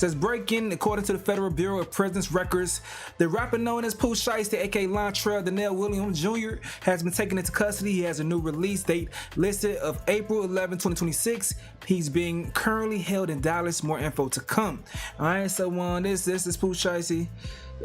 says breaking, according to the Federal Bureau of Prisons records, the rapper known as Pooh Shiesty, aka Lontrell Donnell Williams Jr., has been taken into custody. He has a new release date listed of April 11, 2026. He's being currently held in Dallas. More info to come. Alright, so this is Pooh Shiesty.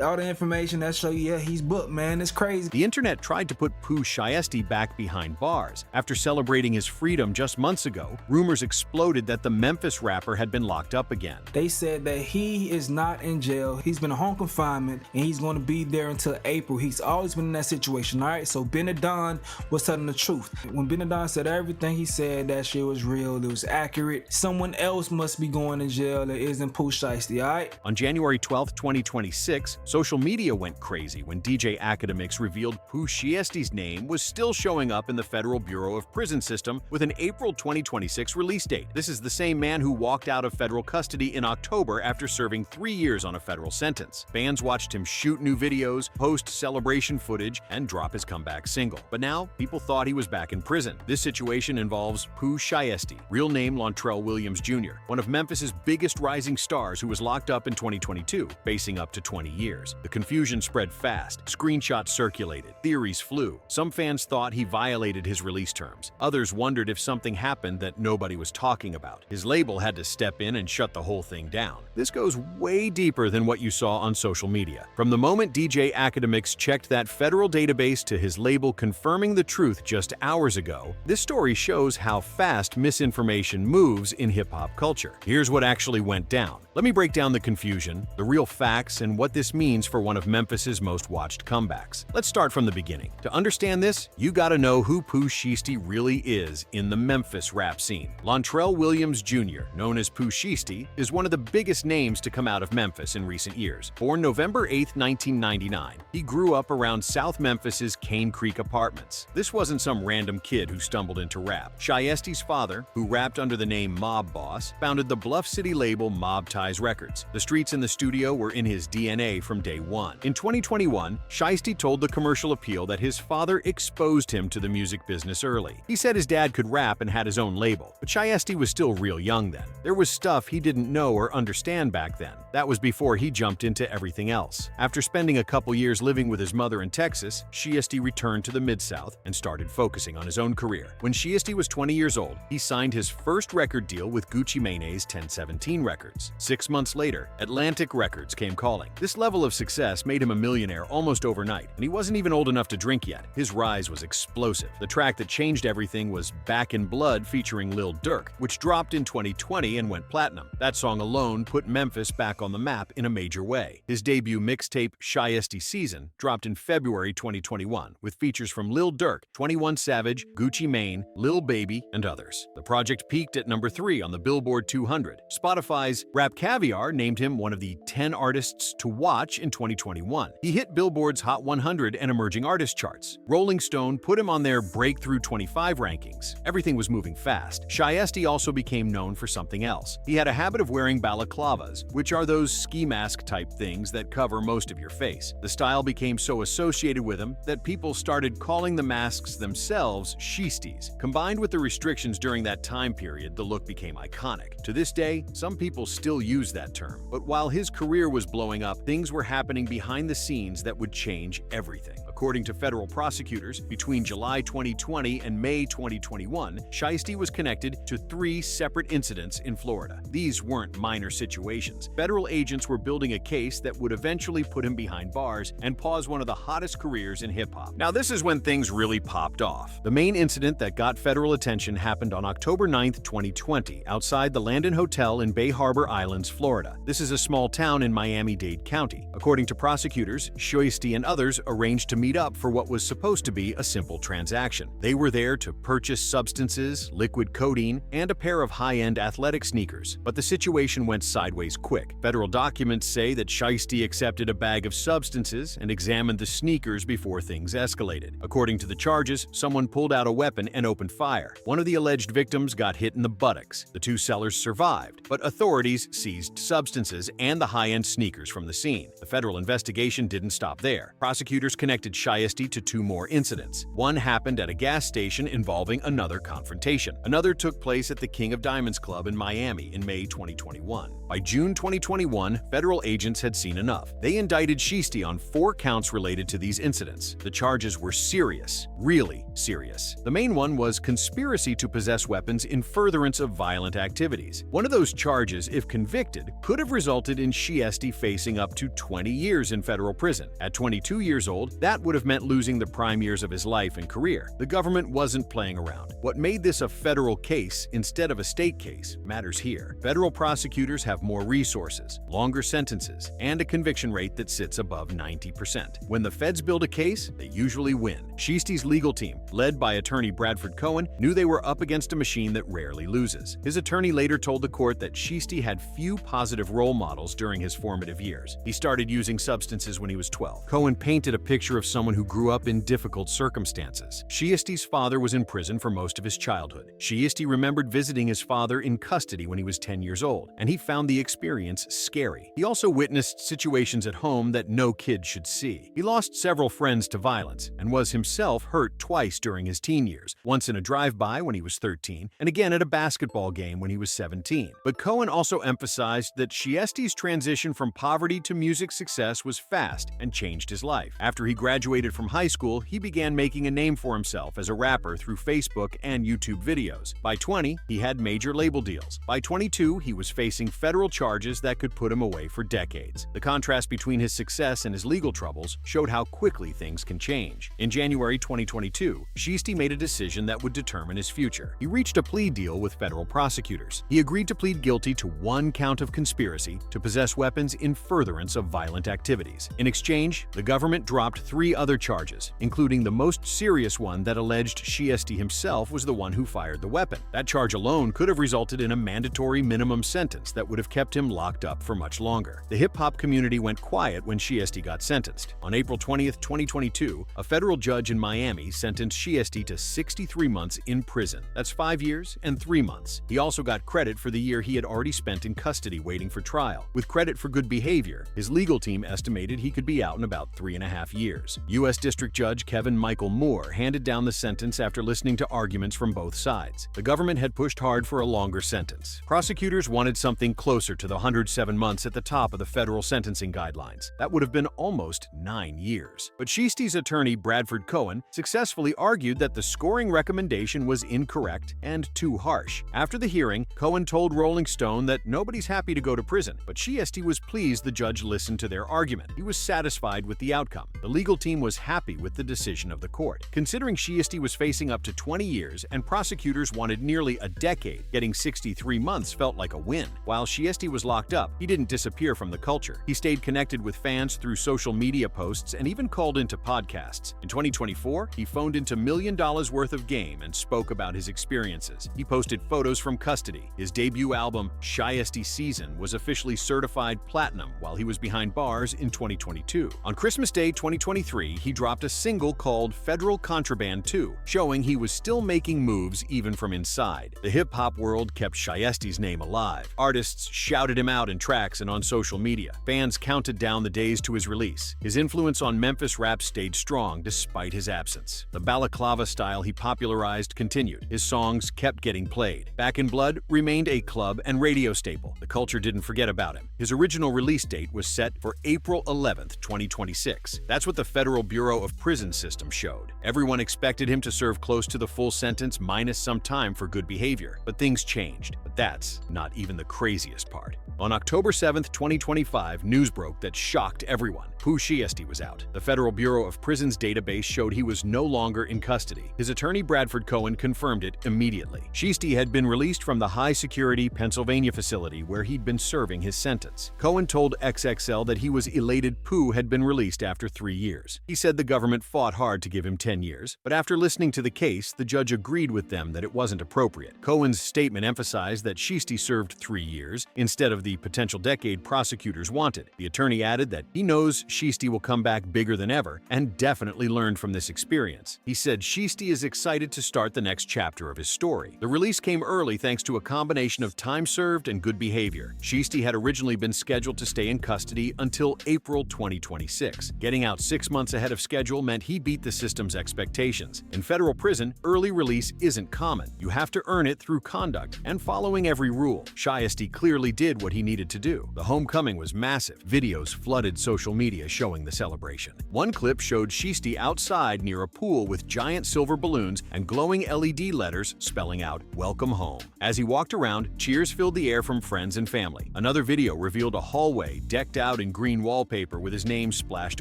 All the information that show you, yeah, he's booked, man. It's crazy. The internet tried to put Pooh Shiesty back behind bars. After celebrating his freedom just months ago, rumors exploded that the Memphis rapper had been locked up again. They said that he is not in jail. He's been in home confinement, and he's going to be there until April. He's always been in that situation, all right? So Benadon was telling the truth. When Benadon said everything he said, that shit was real, it was accurate. Someone else must be going to jail that isn't Pooh Shiesty, all right? On January 12, 2026, social media went crazy when DJ Academics revealed Pooh Shiesty's name was still showing up in the Federal Bureau of Prison system with an April 2026 release date. This is the same man who walked out of federal custody in October after serving 3 years on a federal sentence. Fans watched him shoot new videos, post celebration footage, and drop his comeback single. But now, people thought he was back in prison. This situation involves Pooh Shiesty, real name Lontrell Williams Jr., one of Memphis's biggest rising stars who was locked up in 2022, facing up to 20 years. The confusion spread fast. Screenshots circulated. Theories flew. Some fans thought he violated his release terms. Others wondered if something happened that nobody was talking about. His label had to step in and shut the whole thing down. This goes way deeper than what you saw on social media. From the moment DJ Academics checked that federal database to his label confirming the truth just hours ago, this story shows how fast misinformation moves in hip-hop culture. Here's what actually went down. Let me break down the confusion, the real facts, and what this means for one of Memphis's most watched comebacks. Let's start from the beginning. To understand this, you gotta know who Pooh Shiesty really is in the Memphis rap scene. Lontrell Williams Jr., known as Pooh Shiesty, is one of the biggest names to come out of Memphis in recent years. Born November 8, 1999, he grew up around South Memphis's Cane Creek apartments. This wasn't some random kid who stumbled into rap. Shiesty's father, who rapped under the name Mob Boss, founded the Bluff City label Mob Ties Records. The streets and the studio were in his DNA from day one. In 2021, Shiesty told the Commercial Appeal that his father exposed him to the music business early. He said his dad could rap and had his own label, but Shiesty was still real young then. There was stuff he didn't know or understand back then. That was before he jumped into everything else. After spending a couple years living with his mother in Texas, Shiesty returned to the Mid-South and started focusing on his own career. When Shiesty was 20 years old, he signed his first record deal with Gucci Mane's 1017 Records. 6 months later, Atlantic Records came calling. This level of success made him a millionaire almost overnight, and he wasn't even old enough to drink yet. His rise was explosive. The track that changed everything was Back in Blood featuring Lil Durk, which dropped in 2020 and went platinum. That song alone put Memphis back on the map in a major way. His debut mixtape, Shiesty Season, dropped in February 2021, with features from Lil Durk, 21 Savage, Gucci Mane, Lil Baby, and others. The project peaked at number 3 on the Billboard 200. Spotify's Rap Caviar named him one of the 10 artists to watch in 2021. He hit Billboard's Hot 100 and Emerging Artist charts. Rolling Stone put him on their Breakthrough 25 rankings. Everything was moving fast. Shiesty also became known for something else. He had a habit of wearing balaclavas, which are those ski mask type things that cover most of your face. The style became so associated with him that people started calling the masks themselves Shiesties. Combined with the restrictions during that time period, the look became iconic. To this day, some people still use that term. But while his career was blowing up, things were happening behind the scenes that would change everything. According to federal prosecutors, between July 2020 and May 2021, Shiesty was connected to 3 separate incidents in Florida. These weren't minor situations. Federal agents were building a case that would eventually put him behind bars and pause one of the hottest careers in hip-hop. Now, this is when things really popped off. The main incident that got federal attention happened on October 9, 2020, outside the Landon Hotel in Bay Harbor Islands, Florida. This is a small town in Miami-Dade County. According to prosecutors, Shiesty and others arranged to meet up for what was supposed to be a simple transaction. They were there to purchase substances, liquid codeine, and a pair of high-end athletic sneakers. But the situation went sideways quick. Federal documents say that Shiesty accepted a bag of substances and examined the sneakers before things escalated. According to the charges, someone pulled out a weapon and opened fire. One of the alleged victims got hit in the buttocks. The 2 sellers survived, but authorities seized substances and the high-end sneakers from the scene. The federal investigation didn't stop there. Prosecutors connected Shiesty to 2 more incidents. One happened at a gas station involving another confrontation. Another took place at the King of Diamonds Club in Miami in May 2021. By June 2021, federal agents had seen enough. They indicted Shiesty on 4 counts related to these incidents. The charges were serious, really serious. The main one was conspiracy to possess weapons in furtherance of violent activities. One of those charges, if convicted, could have resulted in Shiesty facing up to 20 years in federal prison. At 22 years old, that would have meant losing the prime years of his life and career. The government wasn't playing around. What made this a federal case instead of a state case matters here. Federal prosecutors have more resources, longer sentences, and a conviction rate that sits above 90%. When the feds build a case, they usually win. Shiesty's legal team, led by attorney Bradford Cohen, knew they were up against a machine that rarely loses. His attorney later told the court that Shiesty had few positive role models during his formative years. He started using substances when he was 12. Cohen painted a picture of someone who grew up in difficult circumstances. Shiesty's father was in prison for most of his childhood. Shiesty remembered visiting his father in custody when he was 10 years old, and he found the experience scary. He also witnessed situations at home that no kid should see. He lost several friends to violence and was himself hurt twice during his teen years, once in a drive-by when he was 13, and again at a basketball game when he was 17. But Cohen also emphasized that Shiesty's transition from poverty to music success was fast and changed his life. After he graduated from high school, he began making a name for himself as a rapper through Facebook and YouTube videos. By 20, he had major label deals. By 22, he was facing federal charges that could put him away for decades. The contrast between his success and his legal troubles showed how quickly things can change. In January 2022, Shiesty made a decision that would determine his future. He reached a plea deal with federal prosecutors. He agreed to plead guilty to 1 count of conspiracy to possess weapons in furtherance of violent activities. In exchange, the government dropped 3 other charges, including the most serious one that alleged Shiesty himself was the one who fired the weapon. That charge alone could have resulted in a mandatory minimum sentence that would have kept him locked up for much longer. The hip-hop community went quiet when Shiesty got sentenced. On April 20, 2022, a federal judge in Miami sentenced Shiesty to 63 months in prison. That's 5 years and 3 months. He also got credit for the year he had already spent in custody waiting for trial. With credit for good behavior, his legal team estimated he could be out in about 3.5 years. U.S. District Judge Kevin Michael Moore handed down the sentence after listening to arguments from both sides. The government had pushed hard for a longer sentence. Prosecutors wanted something closer to the 107 months at the top of the federal sentencing guidelines. That would have been almost 9 years. But Shiesty's attorney Bradford Cohen successfully argued that the scoring recommendation was incorrect and too harsh. After the hearing, Cohen told Rolling Stone that nobody's happy to go to prison, but Shiesty was pleased the judge listened to their argument. He was satisfied with the outcome. The legal team was happy with the decision of the court. Considering Shiesty was facing up to 20 years and prosecutors wanted nearly a decade, getting 63 months felt like a win. While Shiesty was locked up, he didn't disappear from the culture. He stayed connected with fans through social media posts and even called into podcasts. In 2024, he phoned into $1 million worth of game and spoke about his experiences. He posted photos from custody. His debut album, Shiesty Season, was officially certified platinum while he was behind bars in 2022. On Christmas Day 2023, he dropped a single called Federal Contraband 2, showing he was still making moves even from inside. The hip-hop world kept Shiesty's name alive. Artists shouted him out in tracks and on social media. Fans counted down the days to his release. His influence on Memphis rap stayed strong despite his absence. The balaclava style he popularized continued. His songs kept getting played. Back in Blood remained a club and radio staple. The culture didn't forget about him. His original release date was set for April 11, 2026. That's what the Federal Bureau of Prisons system showed. Everyone expected him to serve close to the full sentence minus some time for good behavior. But things changed. But that's not even the craziest part. On October 7, 2025, news broke that shocked everyone. Pooh Shiesty was out. The Federal Bureau of Prisons database showed he was no longer in custody. His attorney Bradford Cohen confirmed it immediately. Shiesty had been released from the high-security Pennsylvania facility where he'd been serving his sentence. Cohen told XXL that he was elated Pooh had been released after 3 years. He said the government fought hard to give him 10 years, but after listening to the case, the judge agreed with them that it wasn't appropriate. Cohen's statement emphasized that Shiesty served 3 years instead of the potential decade prosecutors wanted. The attorney added that he knows Shiesty will come back bigger than ever and definitely learned from this experience. He said Shiesty is excited to start the next chapter of his story. The release came early thanks to a combination of time served and good behavior. Shiesty had originally been scheduled to stay in custody until April 2026. Getting out 6 months months ahead of schedule meant he beat the system's expectations. In federal prison, early release isn't common. You have to earn it through conduct and following every rule. Shiesty clearly did what he needed to do. The homecoming was massive. Videos flooded social media showing the celebration. One clip showed Shiesty outside near a pool with giant silver balloons and glowing LED letters spelling out "Welcome Home." As he walked around, cheers filled the air from friends and family. Another video revealed a hallway decked out in green wallpaper with his name splashed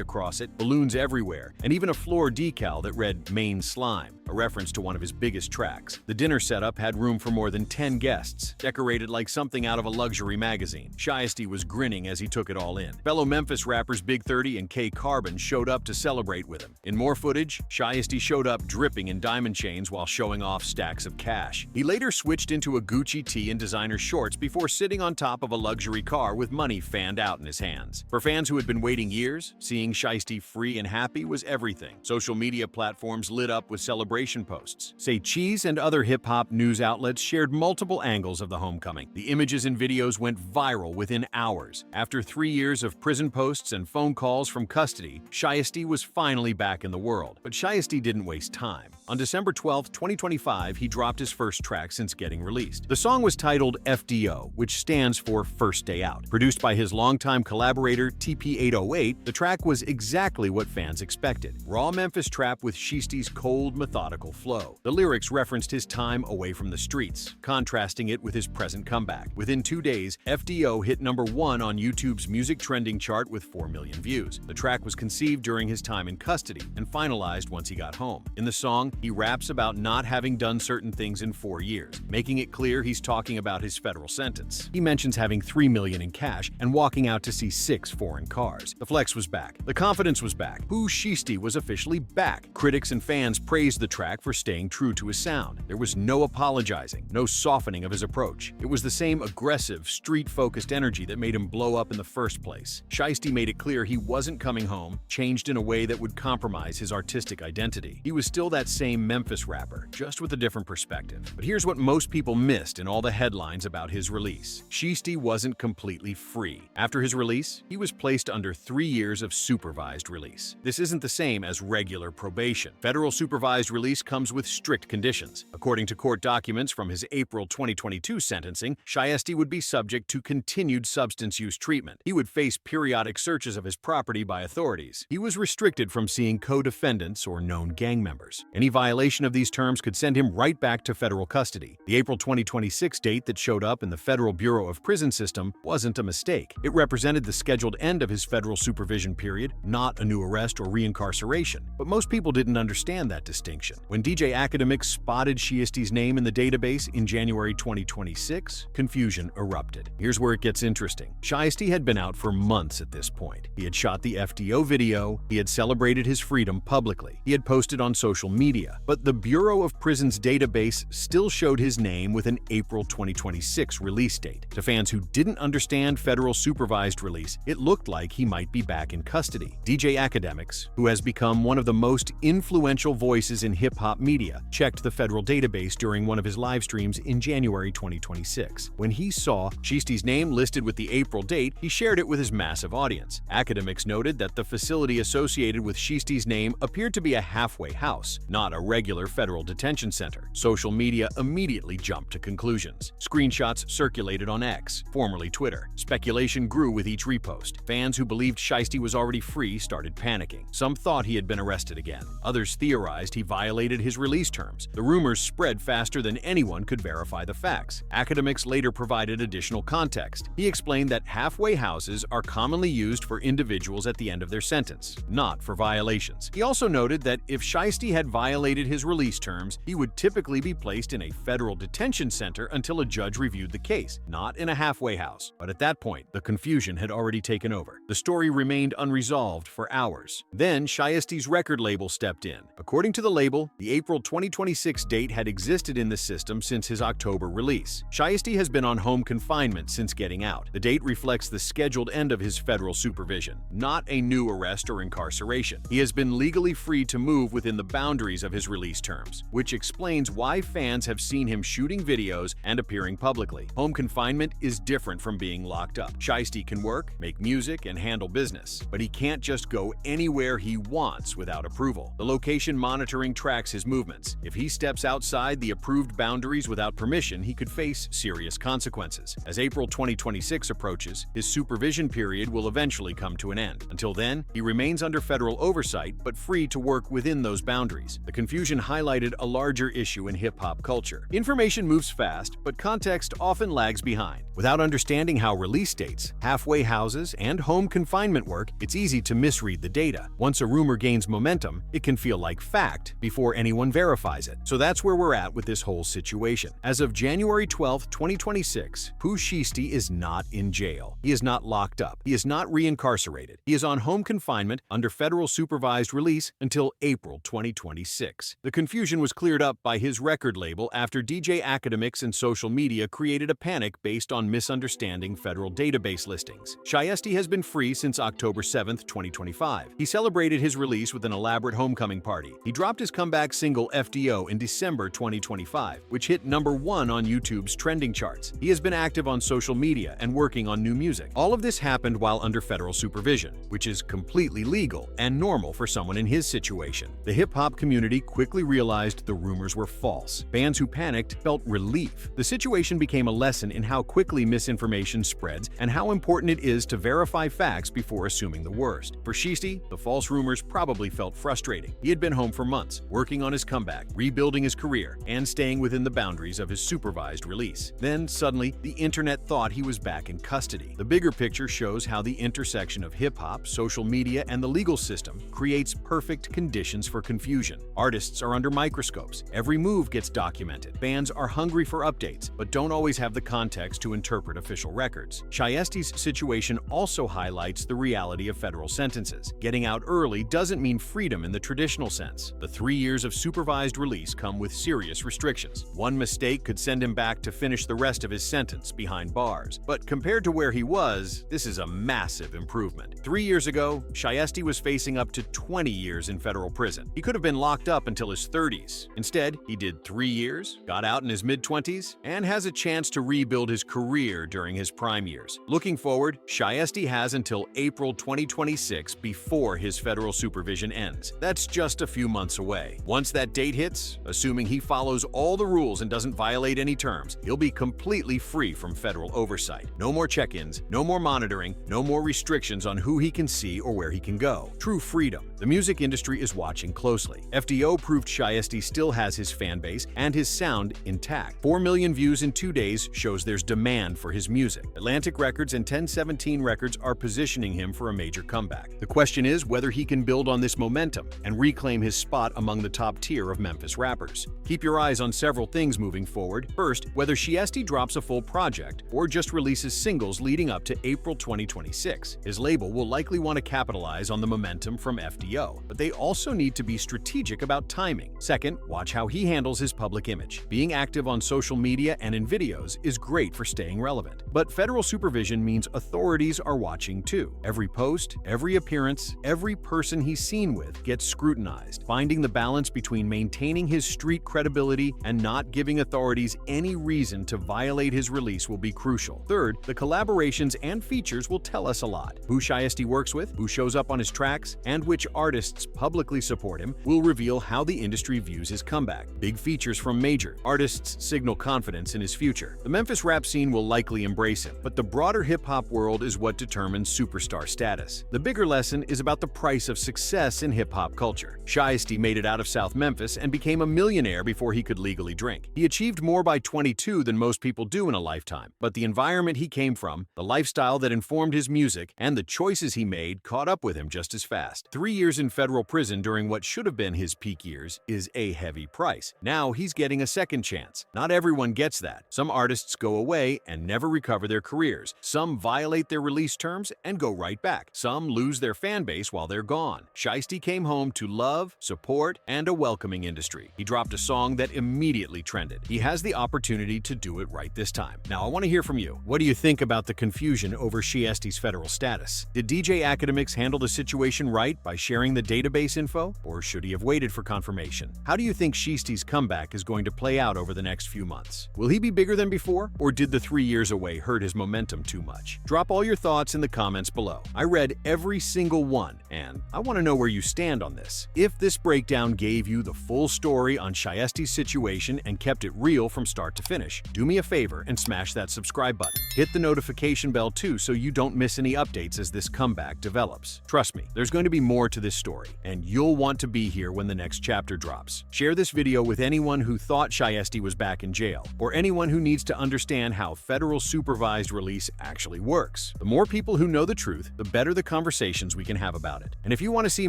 across it, balloons everywhere, and even a floor decal that read "Main Slime," a reference to one of his biggest tracks. The dinner setup had room for more than 10 guests, decorated like something out of a luxury magazine. Shiesty was grinning as he took it all in. Fellow Memphis rappers Big 30 and K Carbon showed up to celebrate with him. In more footage, Shiesty showed up dripping in diamond chains while showing off stacks of cash. He later switched into a Gucci tee and designer shorts before sitting on top of a luxury car with money fanned out in his hands. For fans who had been waiting years, seeing Shiesty free and happy was everything. Social media platforms lit up with celebration posts. Say Cheese and other hip-hop news outlets shared multiple angles of the homecoming. The images and videos went viral within hours. After 3 years of prison posts and phone calls from custody, Shiesty was finally back in the world. But Shiesty didn't waste time. On December 12, 2025, he dropped his first track since getting released. The song was titled FDO, which stands for First Day Out. Produced by his longtime collaborator TP808, the track was exactly what fans expected. Raw Memphis trap with Shiesty's cold, methodical flow. The lyrics referenced his time away from the streets, contrasting it with his present comeback. Within 2 days, FDO hit #1 on YouTube's music trending chart with 4 million views. The track was conceived during his time in custody and finalized once he got home. In the song, he raps about not having done certain things in 4 years, making it clear he's talking about his federal sentence. He mentions having $3 million in cash and walking out to see 6 foreign cars. The flex was back. The confidence was back. Pooh Shiesty was officially back. Critics and fans praised the track for staying true to his sound. There was no apologizing, no softening of his approach. It was the same aggressive, street-focused energy that made him blow up in the first place. Shiesty made it clear he wasn't coming home, changed in a way that would compromise his artistic identity. He was still that same Memphis rapper, just with a different perspective. But here's what most people missed in all the headlines about his release. Shiesty wasn't completely free. After his release, he was placed under 3 years of supervised release. This isn't the same as regular probation. Federal supervised release comes with strict conditions. According to court documents from his April 2022 sentencing, Shiesty would be subject to continued substance use treatment. He would face periodic searches of his property by authorities. He was restricted from seeing co-defendants or known gang members. Any violation of these terms could send him right back to federal custody. The April 2026 date that showed up in the Federal Bureau of Prison System wasn't a mistake. It represented the scheduled end of his federal supervision period, not a new arrest or reincarceration. But most people didn't understand that distinction. When DJ Academics spotted Shiesty's name in the database in January 2026, confusion erupted. Here's where it gets interesting. Shiesty had been out for months at this point. He had shot the FDO video, he had celebrated his freedom publicly, he had posted on social media, but the Bureau of Prisons database still showed his name with an April 2026 release date. To fans who didn't understand federal supervised release, it looked like he might be back in custody. DJ Academics, who has become one of the most influential voices in hip-hop media, checked the federal database during one of his live streams in January 2026. When he saw Shiesty's name listed with the April date, he shared it with his massive audience. Academics noted that the facility associated with Shiesty's name appeared to be a halfway house, not a regular federal detention center. Social media immediately jumped to conclusions. Screenshots circulated on X, formerly Twitter. Speculation grew with each repost. Fans who believed Shiesty was already free started panicking. Some thought he had been arrested again. Others theorized he violated his release terms. The rumors spread faster than anyone could verify the facts. Academics later provided additional context. He explained that halfway houses are commonly used for individuals at the end of their sentence, not for violations. He also noted that if Shiesty had violated his release terms, he would typically be placed in a federal detention center until a judge reviewed the case, not in a halfway house. But at that point, the confusion had already taken over. The story remained unresolved for hours. Then Shiesty's record label stepped in. According to the label, the April 2026 date had existed in the system since his October release. Shiesty has been on home confinement since getting out. The date reflects the scheduled end of his federal supervision, not a new arrest or incarceration. He has been legally free to move within the boundaries of of his release terms, which explains why fans have seen him shooting videos and appearing publicly. Home confinement is different from being locked up. Shiesty can work, make music, and handle business, but he can't just go anywhere he wants without approval. The location monitoring tracks his movements. If he steps outside the approved boundaries without permission, he could face serious consequences. As April 2026 approaches, his supervision period will eventually come to an end. Until then, he remains under federal oversight but free to work within those boundaries. The confusion highlighted a larger issue in hip-hop culture. Information moves fast, but context often lags behind. Without understanding how release dates, halfway houses, and home confinement work, it's easy to misread the data. Once a rumor gains momentum, it can feel like fact before anyone verifies it. So that's where we're at with this whole situation. As of January 12, 2026, Pooh Shiesty is not in jail. He is not locked up. He is not reincarcerated. He is on home confinement under federal supervised release until April 2026. The confusion was cleared up by his record label after DJ academics and social media created a panic based on misunderstanding federal database listings. Shiesty has been free since October 7, 2025. He celebrated his release with an elaborate homecoming party. He dropped his comeback single FDO in December 2025, which hit #1 on YouTube's trending charts. He has been active on social media and working on new music. All of this happened while under federal supervision, which is completely legal and normal for someone in his situation. The hip-hop community quickly realized the rumors were false. Fans who panicked felt relief. The situation became a lesson in how quickly misinformation spreads and how important it is to verify facts before assuming the worst. For Shiesty, the false rumors probably felt frustrating. He had been home for months, working on his comeback, rebuilding his career, and staying within the boundaries of his supervised release. Then, suddenly, the internet thought he was back in custody. The bigger picture shows how the intersection of hip-hop, social media, and the legal system creates perfect conditions for confusion. Artists are under microscopes. Every move gets documented. Fans are hungry for updates, but don't always have the context to interpret official records. Shiesty's situation also highlights the reality of federal sentences. Getting out early doesn't mean freedom in the traditional sense. The 3 years of supervised release come with serious restrictions. One mistake could send him back to finish the rest of his sentence behind bars. But compared to where he was, this is a massive improvement. 3 years ago, Shiesty was facing up to 20 years in federal prison. He could have been locked up until his 30s. Instead, he did 3 years, got out in his mid-20s, and has a chance to rebuild his career during his prime years. Looking forward, Shiesty has until April 2026 before his federal supervision ends. That's just a few months away. Once that date hits, assuming he follows all the rules and doesn't violate any terms, he'll be completely free from federal oversight. No more check-ins, no more monitoring, no more restrictions on who he can see or where he can go. True freedom. The music industry is watching closely. FDO proved Shiesty still has his fan base and his sound intact. 4 million views in 2 days shows there's demand for his music. Atlantic Records and 1017 Records are positioning him for a major comeback. The question is whether he can build on this momentum and reclaim his spot among the top tier of Memphis rappers. Keep your eyes on several things moving forward. First, whether Shiesty drops a full project or just releases singles leading up to April 2026. His label will likely want to capitalize on the momentum from FDO, but they also need to be strategic about timing. Second, watch how he handles his public image. Being active on social media and in videos is great for staying relevant. But federal supervision means authorities are watching too. Every post, every appearance, every person he's seen with gets scrutinized. Finding the balance between maintaining his street credibility and not giving authorities any reason to violate his release will be crucial. Third, the collaborations and features will tell us a lot. Who Shiesty works with, who shows up on his tracks, and which artists publicly support him will reveal how the industry views his comeback. Big features from major artists signal confidence in his future. The Memphis rap scene will likely embrace him, but the broader hip-hop world is what determines superstar status. The bigger lesson is about the price of success in hip-hop culture. Shiesty made it out of South Memphis and became a millionaire before he could legally drink. He achieved more by 22 than most people do in a lifetime, but the environment he came from, the lifestyle that informed his music, and the choices he made caught up with him just as fast. 3 years in federal prison during what should have been his peak years is a heavy price. Now he's getting a second chance. Not everyone gets that. Some artists go away and never recover their careers. Some violate their release terms and go right back. Some lose their fan base while they're gone. Shiesty came home to love, support, and a welcoming industry. He dropped a song that immediately trended. He has the opportunity to do it right this time. Now, I want to hear from you. What do you think about the confusion over Shiesty's federal status? Did DJ Academics handle the situation right by sharing the database info, or should he have waited for confirmation? How do you think Shiesty's comeback is going to play out over the next few months? Will he be bigger than before, or did the 3 years away hurt his momentum too much? Drop all your thoughts in the comments below. I read every single one, and I want to know where you stand on this. If this breakdown gave you the full story on Shiesty's situation and kept it real from start to finish, do me a favor and smash that subscribe button. Hit the notification bell too so you don't miss any updates as this comeback develops. Trust me, there's going to be more to this story, and you'll want to be here when the next chapter drops. Share this video with anyone who thought Shiesty was back in jail, or anyone who needs to understand how federal supervised release actually works. The more people who know the truth, the better the conversations we can have about it. And if you want to see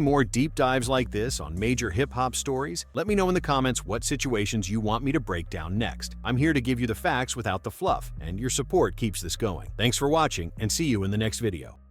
more deep dives like this on major hip-hop stories, let me know in the comments what situations you want me to break down next. I'm here to give you the facts without the fluff, and your support keeps this going. Thanks for watching, and see you in the next video.